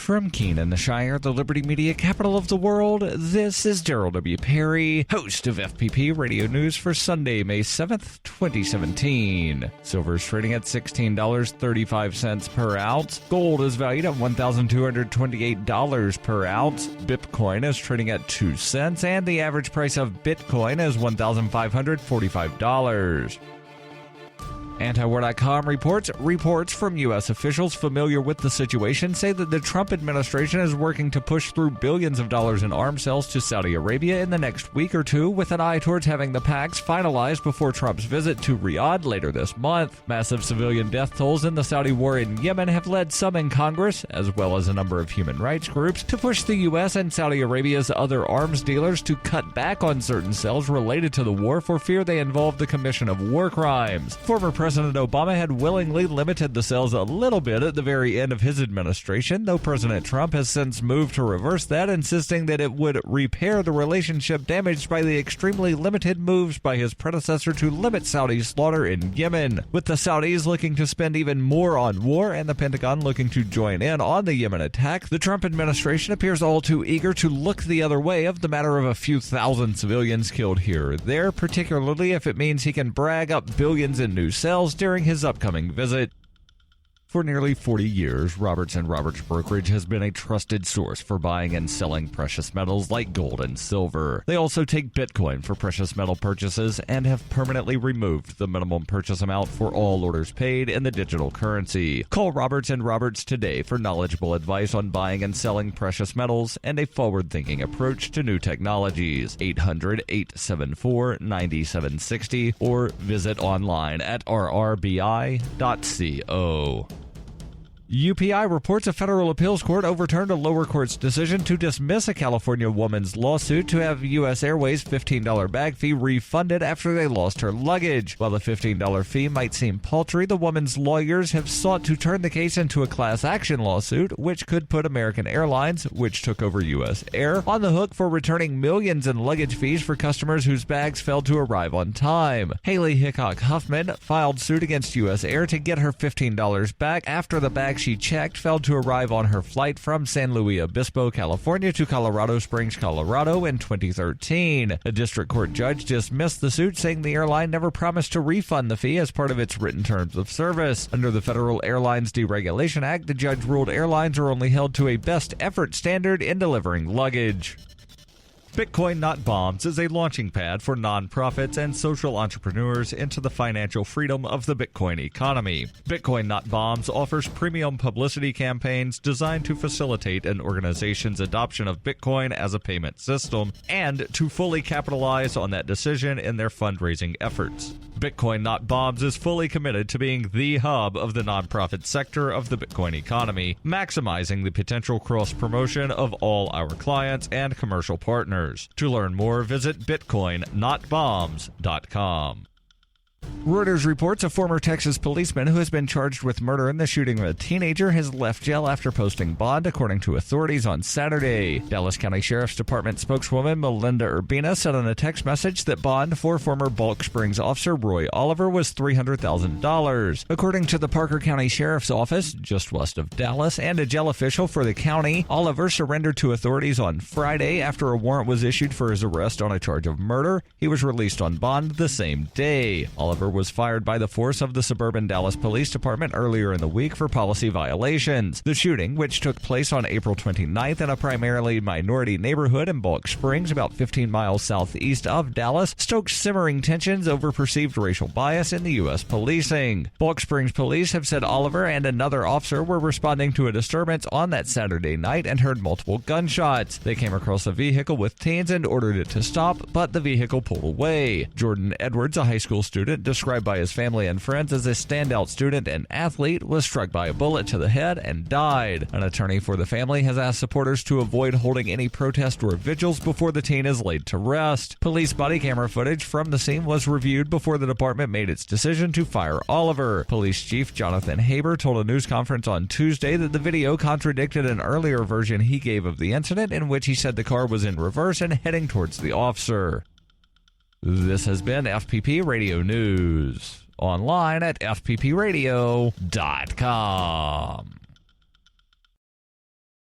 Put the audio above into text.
From Keene in the Shire, the Liberty Media capital of the world, this is Daryl W. Perry, host of FPP Radio News for Sunday, May 7th, 2017. Silver is trading at $16.35 per ounce. Gold is valued at $1,228 per ounce. Bitcoin is trading at 2 cents, and the average price of Bitcoin is $1,545. Antiwar.com reports from U.S. officials familiar with the situation say that the Trump administration is working to push through billions of dollars in arms sales to Saudi Arabia in the next week or two, with an eye towards having the pacts finalized before Trump's visit to Riyadh later this month. Massive civilian death tolls in the Saudi war in Yemen have led some in Congress, as well as a number of human rights groups, to push the U.S. and Saudi Arabia's other arms dealers to cut back on certain sales related to the war for fear they involve the commission of war crimes. Former President Obama had willingly limited the sales a little bit at the very end of his administration, though President Trump has since moved to reverse that, insisting that it would repair the relationship damaged by the extremely limited moves by his predecessor to limit Saudi slaughter in Yemen. With the Saudis looking to spend even more on war and the Pentagon looking to join in on the Yemen attack, the Trump administration appears all too eager to look the other way of the matter of a few thousand civilians killed here or there, particularly if it means he can brag up billions in new sales during his upcoming visit. For nearly 40 years, Roberts & Roberts Brokerage has been a trusted source for buying and selling precious metals like gold and silver. They also take Bitcoin for precious metal purchases and have permanently removed the minimum purchase amount for all orders paid in the digital currency. Call Roberts & Roberts today for knowledgeable advice on buying and selling precious metals and a forward-thinking approach to new technologies. 800-874-9760 or visit online at rrbi.co. UPI reports a federal appeals court overturned a lower court's decision to dismiss a California woman's lawsuit to have U.S. Airways' $15 bag fee refunded after they lost her luggage. While the $15 fee might seem paltry, the woman's lawyers have sought to turn the case into a class action lawsuit, which could put American Airlines, which took over U.S. Air, on the hook for returning millions in luggage fees for customers whose bags failed to arrive on time. Haley Hickok Huffman filed suit against U.S. Air to get her $15 back after the bag she checked failed to arrive on her flight from San Luis Obispo, California to Colorado Springs, Colorado in 2013. A district court judge dismissed the suit, saying the airline never promised to refund the fee as part of its written terms of service. Under the Federal Airlines Deregulation Act, the judge ruled airlines are only held to a best effort standard in delivering luggage. Bitcoin Not Bombs is a launching pad for nonprofits and social entrepreneurs into the financial freedom of the Bitcoin economy. Bitcoin Not Bombs offers premium publicity campaigns designed to facilitate an organization's adoption of Bitcoin as a payment system and to fully capitalize on that decision in their fundraising efforts. Bitcoin Not Bombs is fully committed to being the hub of the nonprofit sector of the Bitcoin economy, maximizing the potential cross-promotion of all our clients and commercial partners. To learn more, visit bitcoinnotbombs.com. Reuters reports a former Texas policeman who has been charged with murder in the shooting of a teenager has left jail after posting bond, according to authorities on Saturday. Dallas County Sheriff's Department spokeswoman Melinda Urbina said on a text message that bond for former Balk Springs officer Roy Oliver was $300,000. According to the Parker County Sheriff's Office, just west of Dallas, and a jail official for the county, Oliver surrendered to authorities on Friday after a warrant was issued for his arrest on a charge of murder. He was released on bond the same day. Oliver was fired by the force of the suburban Dallas Police Department earlier in the week for policy violations. The shooting, which took place on April 29th in a primarily minority neighborhood in Balk Springs, about 15 miles southeast of Dallas, stoked simmering tensions over perceived racial bias in the U.S. policing. Balk Springs police have said Oliver and another officer were responding to a disturbance on that Saturday night and heard multiple gunshots. They came across a vehicle with teens and ordered it to stop, but the vehicle pulled away. Jordan Edwards, a high school student, described by his family and friends as a standout student and athlete, was struck by a bullet to the head and died. An attorney for the family has asked supporters to avoid holding any protest or vigils before the teen is laid to rest. Police body camera footage from the scene was reviewed before the department made its decision to fire Oliver. Police Chief Jonathan Haber told a news conference on Tuesday that the video contradicted an earlier version he gave of the incident, in which he said the car was in reverse and heading towards the officer. This has been FPP Radio News, online at fppradio.com.